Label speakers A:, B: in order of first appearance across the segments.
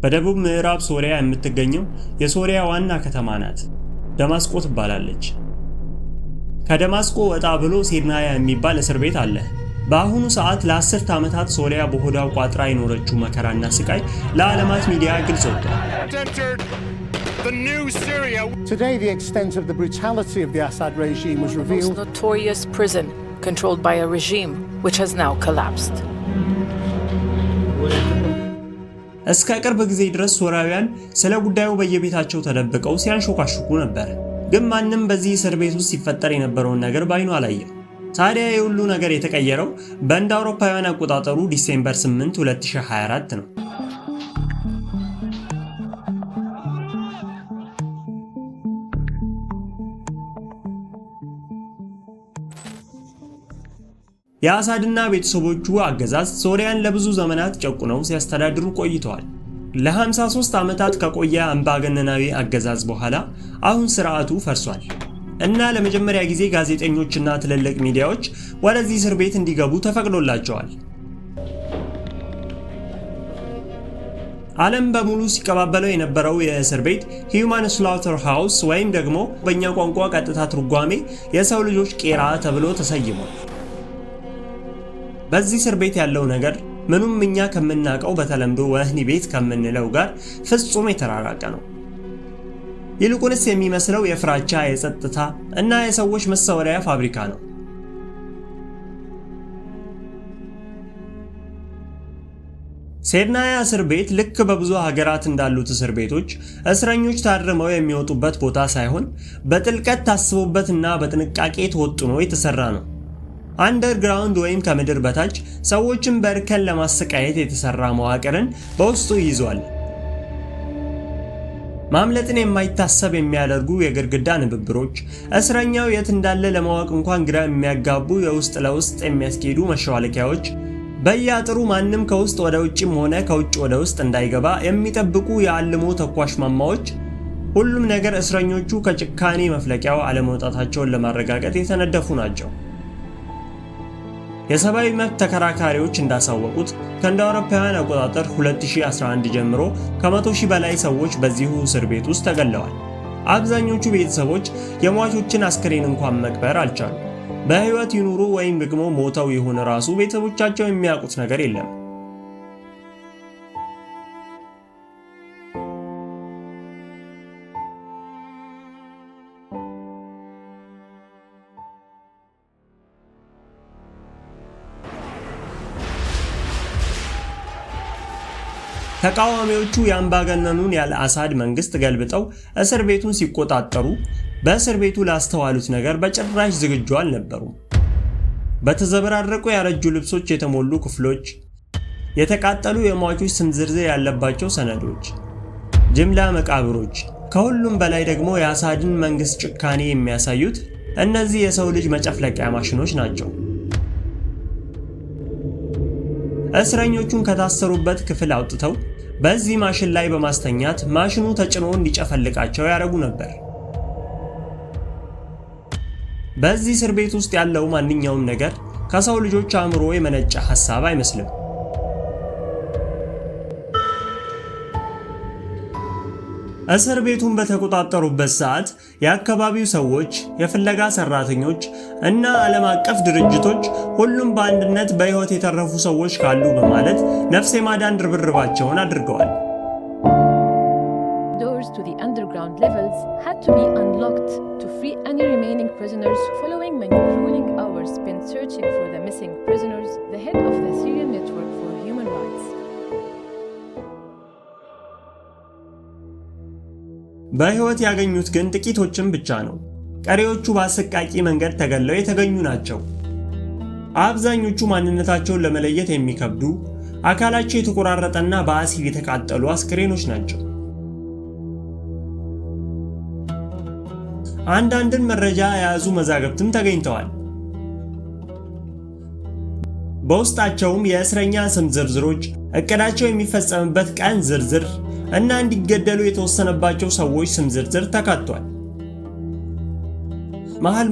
A: በደቡብ ምዕራብ ሶሪያ የምትገኘው የሶሪያ ዋና ከተማ ናት። ደማስቆ ትባላለች። ከደማስቆ ወጣ ብሎ ሲርናያ የሚባል እስር ቤት አለ። በአሁኑ ሰዓት ለ10 ዓመታት ሶሪያ በሆዷ ቋጥራ የኖረችው መከራና ስቃይ ለዓለማት ሚዲያ ግልጽ ወጥቷል።
B: Today the extent of the brutality of the Assad regime was revealed.
C: The most notorious prison controlled by a regime which has now collapsed.
A: እስከ ቅርብ ጊዜ ድረስ ሶሪያውያን ስለ ጉዳዩ በየቤታቸው ተደብቀው ሲያንሾካሹኩ ነበር። ግን ማንም በዚህ እስር ቤት ውስጥ ሲፈጠር የነበረውን ነገር ባይኑ አላየም። ታዲያ የሁሉ ነገር የተቀየረው በእንደ አውሮፓውያን አቆጣጠሩ ዲሴምበር 8 2024 ነው። የአሳድና ቤተሰቦቹ አገዛዝ ሶሪያን ለብዙ ዘመናት ጨቁነው ሲያስተዳድሩ ቆይተዋል። ለ53 ዓመታት ከቆየ አምባገነናዊ አገዛዝ በኋላ አሁን ስርዓቱ ፈርሷል እና ለመጀመሪያ ጊዜ ጋዜጠኞችና ትልልቅ ሚዲያዎች ወደዚህ እስር ቤት እንዲገቡ ተፈቅዶላቸዋል። ዓለም በሙሉ ሲቀባበለው የነበረው የእስር ቤት ሂዩማን ስላውተር ሃውስ ወይም ደግሞ በእኛ ቋንቋ ቀጥታ ትርጓሜ የሰው ልጆች ቄራ ተብሎ ተሰይሟል። በዚህ እስር ቤት ያለው ነገር ምኑም እኛ ከምናቀው በተለምዶ ወህኒ ቤት ከምንለው ጋር ፍጹም የተራራቀ ነው። ይልቁንስ የሚመስለው የፍራቻ፣ የጸጥታ እና የሰዎች መሰወሪያ ፋብሪካ ነው። ሲርናያ እስር ቤት ልክ በብዙ ሀገራት እንዳሉት እስር ቤቶች እስረኞች ታርመው የሚወጡበት ቦታ ሳይሆን በጥልቀት ታስቦበትና በጥንቃቄ ተወጥኖ የተሰራ ነው። አንደርግራውንድ ወይም ከምድር በታች ሰዎችን በእርከን ለማሰቃየት የተሰራ መዋቅርን በውስጡ ይዟል። ማምለጥን የማይታሰብ የሚያደርጉ የግድግዳ ንብብሮች፣ እስረኛው የት እንዳለ ለማወቅ እንኳን ግራ የሚያጋቡ የውስጥ ለውስጥ የሚያስኬዱ መሸዋለኪያዎች፣ በየአጥሩ ማንም ከውስጥ ወደ ውጭም ሆነ ከውጭ ወደ ውስጥ እንዳይገባ የሚጠብቁ የአልሞ ተኳሽ ማማዎች፣ ሁሉም ነገር እስረኞቹ ከጭካኔ መፍለቂያው አለመውጣታቸውን ለማረጋገጥ የተነደፉ ናቸው። የሰብአዊ መብት ተከራካሪዎች እንዳሳወቁት ከእንደ አውሮፓውያን አቆጣጠር 2011 ጀምሮ ከ100,000 በላይ ሰዎች በዚሁ እስር ቤት ውስጥ ተገለዋል። አብዛኞቹ ቤተሰቦች የሟቾችን አስክሬን እንኳን መቅበር አልቻሉም። በህይወት ይኑሩ ወይም ደግሞ ሞተው ይሁን ራሱ ቤተሰቦቻቸው የሚያውቁት ነገር የለም። ተቃዋሚዎቹ የአምባገነኑን የአልአሳድ መንግስት ገልብጠው እስር ቤቱን ሲቆጣጠሩ በእስር ቤቱ ላስተዋሉት ነገር በጭራሽ ዝግጁ አልነበሩም። በተዘበራረቁ ያረጁ ልብሶች የተሞሉ ክፍሎች፣ የተቃጠሉ የሟቾች ስም ዝርዝር ያለባቸው ሰነዶች፣ ጅምላ መቃብሮች፣ ከሁሉም በላይ ደግሞ የአሳድን መንግስት ጭካኔ የሚያሳዩት እነዚህ የሰው ልጅ መጨፍለቂያ ማሽኖች ናቸው። እስረኞቹን ከታሰሩበት ክፍል አውጥተው በዚህ ማሽን ላይ በማስተኛት ማሽኑ ተጭኖ እንዲጨፈልቃቸው ያደርጉ ነበር። በዚህ እስር ቤት ውስጥ ያለው ማንኛውም ነገር ከሰው ልጆች አእምሮ የመነጨ ሐሳብ አይመስልም። እስር ቤቱን በተቆጣጠሩበት ሰዓት የአካባቢው ሰዎች፣ የፍለጋ ሰራተኞች እና ዓለም አቀፍ ድርጅቶች ሁሉም በአንድነት በሕይወት የተረፉ ሰዎች ካሉ በማለት ነፍስ የማዳን ርብርባቸውን አድርገዋል።
D: Doors to the underground levels had to be unlocked to free any remaining prisoners following many grueling hours spent searching for the missing prisoners, the head of the Syrian Network for Human Rights.
A: በሕይወት ያገኙት ግን ጥቂቶችን ብቻ ነው። ቀሪዎቹ በአሰቃቂ መንገድ ተገለው የተገኙ ናቸው። አብዛኞቹ ማንነታቸውን ለመለየት የሚከብዱ፣ አካላቸው የተቆራረጠና በአሲድ የተቃጠሉ አስክሬኖች ናቸው። አንዳንድን መረጃ የያዙ መዛግብትም ተገኝተዋል። በውስጣቸውም የእስረኛ ስም ዝርዝሮች፣ እቅዳቸው የሚፈጸምበት ቀን ዝርዝር እና እንዲገደሉ የተወሰነባቸው ሰዎች ስም ዝርዝር ተካቷል።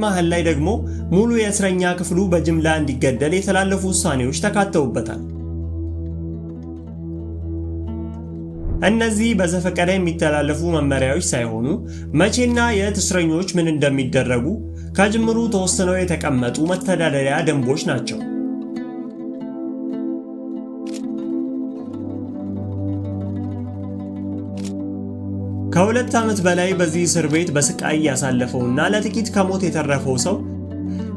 A: መሃል ላይ ደግሞ ሙሉ የእስረኛ ክፍሉ በጅምላ እንዲገደል የተላለፉ ውሳኔዎች ተካተውበታል። እነዚህ በዘፈቀደ የሚተላለፉ መመሪያዎች ሳይሆኑ መቼና የት እስረኞች ምን እንደሚደረጉ ከጅምሩ ተወስነው የተቀመጡ መተዳደሪያ ደንቦች ናቸው። ከ2 ዓመት በላይ በዚህ እስር ቤት በስቃይ ያሳለፈውና ለጥቂት ከሞት የተረፈው ሰው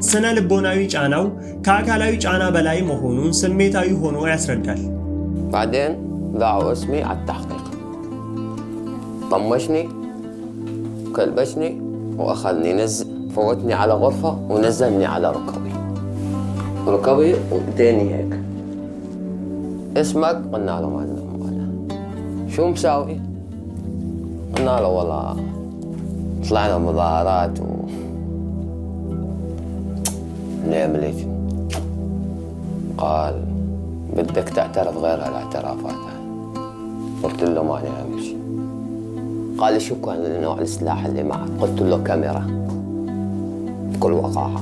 A: ስነ ልቦናዊ ጫናው ከአካላዊ ጫና በላይ መሆኑን ስሜታዊ ሆኖ ያስረዳል።
E: بعدين ضاعوا اسمي على التحقيق طمشني كلبشني واخذني فوتني على غرفة ونزلني على ركبي وديني هيك اسمك قلنا له ما شو مساوي قلنا له والله طلعنا مظاهرات نعمل ايش قال بدك تعترف غير هالاعترافات. قلت له ما نعمل شيء. قال لي شو كان نوع السلاح اللي معك؟ قلت له كاميرا بكل وقاحة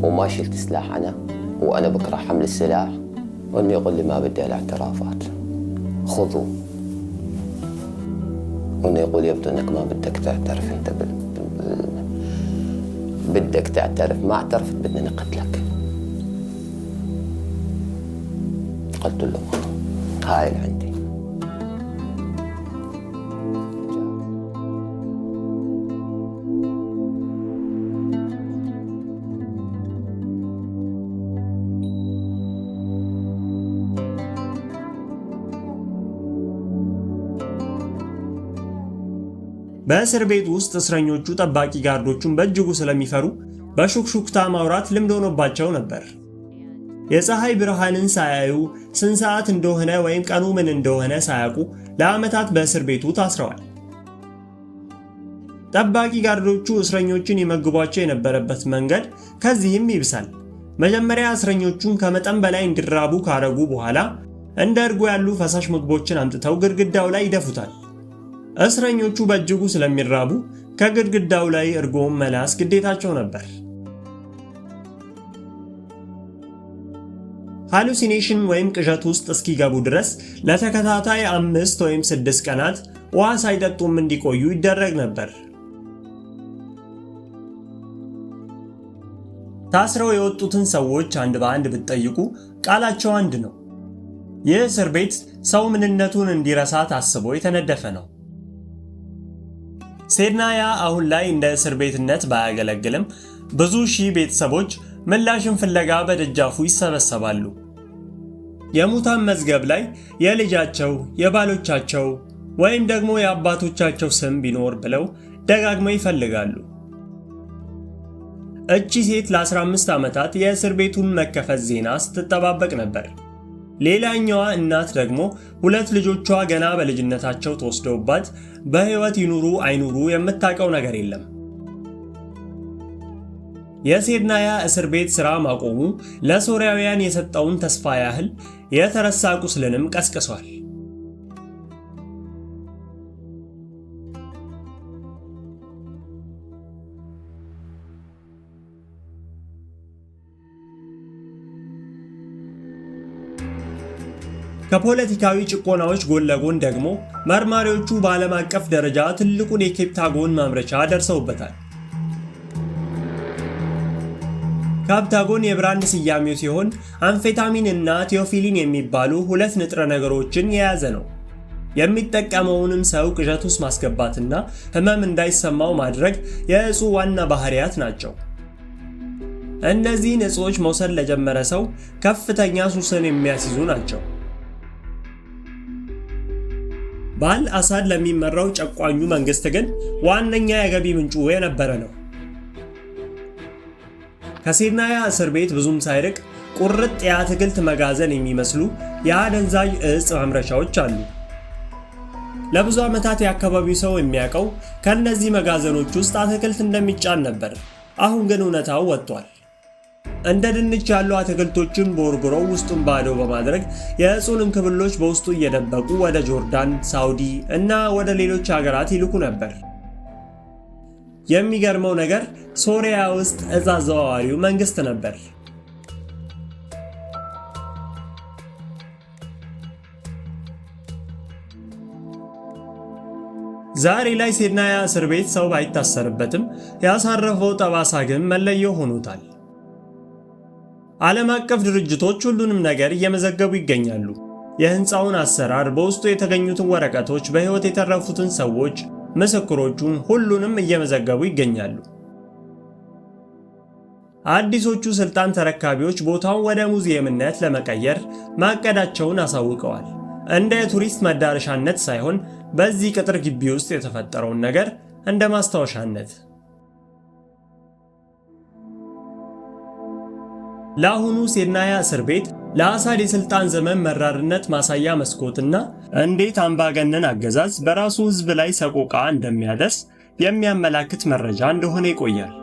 E: وما شلت سلاح أنا وأنا بكره حمل السلاح وإنه يقول لي ما بدي الاعترافات خذوا وإنه يقول يبدو إنك ما بدك تعترف أنت بدك تعترف ما اعترفت بدنا نقتلك. قلت له هاي اللي عندي.
A: በእስር ቤት ውስጥ እስረኞቹ ጠባቂ ጋርዶቹን በእጅጉ ስለሚፈሩ በሹክሹክታ ማውራት ልምድ ሆኖባቸው ነበር። የፀሐይ ብርሃንን ሳያዩ ስንት ሰዓት እንደሆነ ወይም ቀኑ ምን እንደሆነ ሳያውቁ ለዓመታት በእስር ቤቱ ታስረዋል። ጠባቂ ጋርዶቹ እስረኞችን ይመግቧቸው የነበረበት መንገድ ከዚህም ይብሳል። መጀመሪያ እስረኞቹን ከመጠን በላይ እንዲራቡ ካረጉ በኋላ እንደ እርጎ ያሉ ፈሳሽ ምግቦችን አምጥተው ግድግዳው ላይ ይደፉታል። እስረኞቹ በእጅጉ ስለሚራቡ ከግድግዳው ላይ እርጎውን መላስ ግዴታቸው ነበር። ሃሉሲኔሽን ወይም ቅዠት ውስጥ እስኪገቡ ድረስ ለተከታታይ 5 ወይም 6 ቀናት ውሃ ሳይጠጡም እንዲቆዩ ይደረግ ነበር። ታስረው የወጡትን ሰዎች አንድ በአንድ ብትጠይቁ ቃላቸው አንድ ነው። ይህ እስር ቤት ሰው ምንነቱን እንዲረሳ ታስቦ የተነደፈ ነው። ሴድናያ አሁን ላይ እንደ እስር ቤትነት ባያገለግልም ብዙ ሺህ ቤተሰቦች ምላሽን ፍለጋ በደጃፉ ይሰበሰባሉ። የሙታን መዝገብ ላይ የልጃቸው፣ የባሎቻቸው ወይም ደግሞ የአባቶቻቸው ስም ቢኖር ብለው ደጋግመው ይፈልጋሉ። እቺ ሴት ለ15 ዓመታት የእስር ቤቱን መከፈት ዜና ስትጠባበቅ ነበር። ሌላኛዋ እናት ደግሞ 2 ልጆቿ ገና በልጅነታቸው ተወስደውባት በሕይወት ይኑሩ አይኑሩ የምታውቀው ነገር የለም። የሴድናያ እስር ቤት ሥራ ማቆሙ ለሶርያውያን የሰጠውን ተስፋ ያህል የተረሳ ቁስልንም ቀስቅሷል። ከፖለቲካዊ ጭቆናዎች ጎን ለጎን ደግሞ መርማሪዎቹ በዓለም አቀፍ ደረጃ ትልቁን የኬፕታጎን ማምረቻ ደርሰውበታል። ካፕታጎን የብራንድ ስያሜው ሲሆን አምፌታሚን እና ቴዎፊሊን የሚባሉ 2 ንጥረ ነገሮችን የያዘ ነው። የሚጠቀመውንም ሰው ቅዠት ውስጥ ማስገባትና ህመም እንዳይሰማው ማድረግ የእጹ ዋና ባህሪያት ናቸው። እነዚህን እጾች መውሰድ ለጀመረ ሰው ከፍተኛ ሱስን የሚያስይዙ ናቸው። በአል አሳድ ለሚመራው ጨቋኙ መንግስት ግን ዋነኛ የገቢ ምንጩ የነበረ ነው። ከሴድናያ እስር ቤት ብዙም ሳይርቅ ቁርጥ የአትክልት መጋዘን የሚመስሉ የአደንዛዥ እጽ ማምረቻዎች አሉ። ለብዙ ዓመታት የአካባቢው ሰው የሚያውቀው ከነዚህ መጋዘኖች ውስጥ አትክልት እንደሚጫን ነበር። አሁን ግን እውነታው ወጥቷል። እንደ ድንች ያሉ አትክልቶችን ቦርጉረው ውስጡን ባዶ በማድረግ የእጹን እንክብሎች በውስጡ እየደበቁ ወደ ጆርዳን፣ ሳውዲ እና ወደ ሌሎች ሀገራት ይልኩ ነበር። የሚገርመው ነገር ሶሪያ ውስጥ እጽ አዘዋዋሪው መንግስት ነበር። ዛሬ ላይ ሴድናያ እስር ቤት ሰው ባይታሰርበትም ያሳረፈው ጠባሳ ግን መለየው ሆኖታል። ዓለም አቀፍ ድርጅቶች ሁሉንም ነገር እየመዘገቡ ይገኛሉ። የህንፃውን አሰራር፣ በውስጡ የተገኙትን ወረቀቶች፣ በህይወት የተረፉትን ሰዎች ምስክሮቹን ሁሉንም እየመዘገቡ ይገኛሉ። አዲሶቹ ስልጣን ተረካቢዎች ቦታውን ወደ ሙዚየምነት ለመቀየር ማቀዳቸውን አሳውቀዋል። እንደ ቱሪስት መዳረሻነት ሳይሆን በዚህ ቅጥር ግቢ ውስጥ የተፈጠረውን ነገር እንደ ማስታወሻነት። ለአሁኑ ሴድናያ እስር ቤት ለአሳድ የስልጣን ዘመን መራርነት ማሳያ መስኮትና እንዴት አምባገነን አገዛዝ በራሱ ህዝብ ላይ ሰቆቃ እንደሚያደርስ የሚያመላክት መረጃ እንደሆነ ይቆያል።